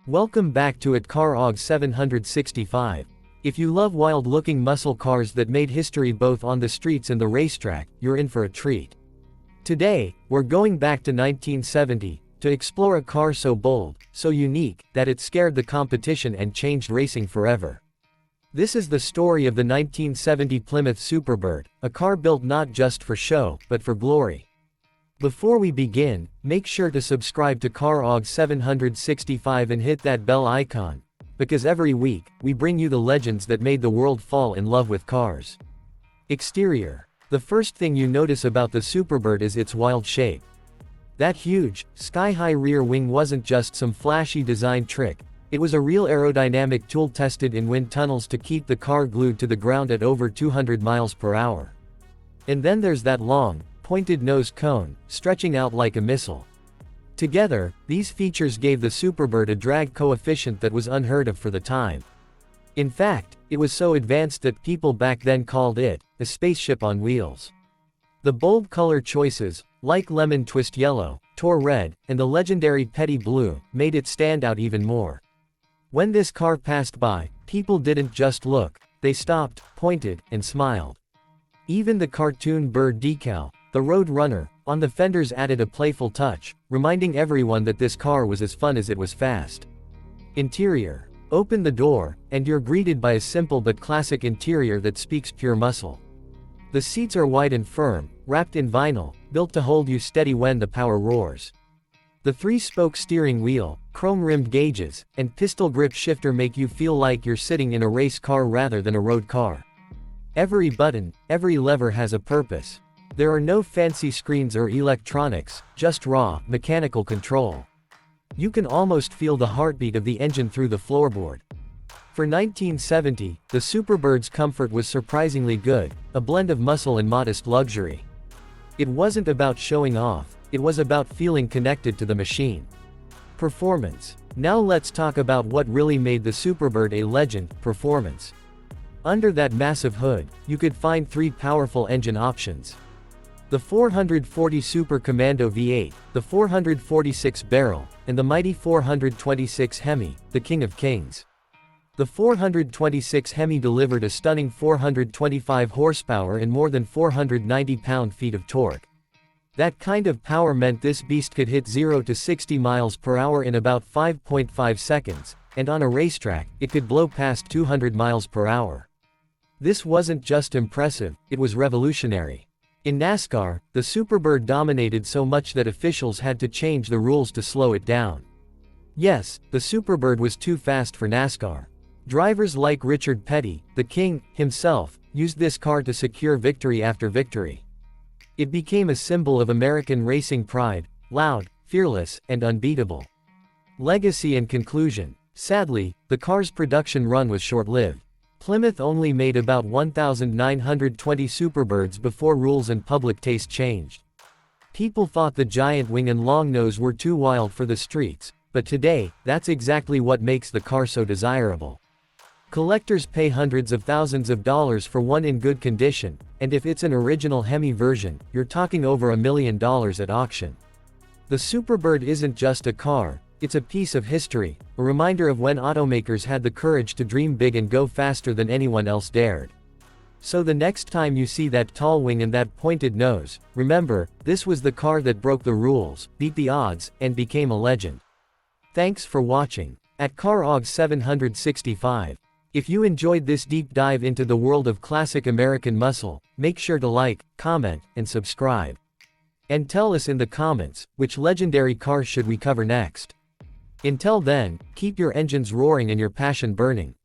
Welcome back to Car Aag 765. If you love wild-looking muscle cars that made history both on the streets and the racetrack, you're in for a treat. Today, we're going back to 1970, to explore a car so bold, so unique, that it scared the competition and changed racing forever. This is the story of the 1970 Plymouth Superbird, a car built not just for show, but for glory. Before we begin, make sure to subscribe to Car Aag 765 and hit that bell icon, because every week, we bring you the legends that made the world fall in love with cars. Exterior. The first thing you notice about the Superbird is its wild shape. That huge, sky-high rear wing wasn't just some flashy design trick, it was a real aerodynamic tool tested in wind tunnels to keep the car glued to the ground at over 200 miles per hour. And then there's that long, pointed nose cone, stretching out like a missile. Together, these features gave the Superbird a drag coefficient that was unheard of for the time. In fact, it was so advanced that people back then called it a spaceship on wheels. The bold color choices, like lemon twist yellow, tor red, and the legendary Petty blue, made it stand out even more. When this car passed by, people didn't just look, they stopped, pointed, and smiled. Even the cartoon bird decal, the Road Runner, on the fenders added a playful touch, reminding everyone that this car was as fun as it was fast. Interior. Open the door, and you're greeted by a simple but classic interior that speaks pure muscle. The seats are wide and firm, wrapped in vinyl, built to hold you steady when the power roars. The three-spoke steering wheel, chrome-rimmed gauges, and pistol-grip shifter make you feel like you're sitting in a race car rather than a road car. Every button, every lever has a purpose. There are no fancy screens or electronics, just raw, mechanical control. You can almost feel the heartbeat of the engine through the floorboard. For 1970, the Superbird's comfort was surprisingly good, a blend of muscle and modest luxury. It wasn't about showing off, it was about feeling connected to the machine. Performance. Now let's talk about what really made the Superbird a legend: performance. Under that massive hood, you could find three powerful engine options. The 440 Super Commando V8, the 446 Barrel, and the mighty 426 Hemi, the king of kings. The 426 Hemi delivered a stunning 425 horsepower and more than 490 pound-feet of torque. That kind of power meant this beast could hit 0 to 60 miles per hour in about 5.5 seconds, and on a racetrack, it could blow past 200 miles per hour. This wasn't just impressive, it was revolutionary. In NASCAR, the Superbird dominated so much that officials had to change the rules to slow it down. Yes, the Superbird was too fast for NASCAR. Drivers like Richard Petty, the king, himself, used this car to secure victory after victory. It became a symbol of American racing pride, loud, fearless, and unbeatable. Legacy and conclusion. Sadly, the car's production run was short-lived. Plymouth only made about 1,920 Superbirds before rules and public taste changed. People thought the giant wing and long nose were too wild for the streets, but today, that's exactly what makes the car so desirable. Collectors pay hundreds of thousands of dollars for one in good condition, and if it's an original Hemi version, you're talking over $1 million at auction. The Superbird isn't just a car, it's a piece of history, a reminder of when automakers had the courage to dream big and go faster than anyone else dared. So the next time you see that tall wing and that pointed nose, remember, this was the car that broke the rules, beat the odds, and became a legend. Thanks for watching. At Car Aag 765. If you enjoyed this deep dive into the world of classic American muscle, make sure to like, comment, and subscribe. And tell us in the comments, which legendary cars should we cover next? Until then, keep your engines roaring and your passion burning.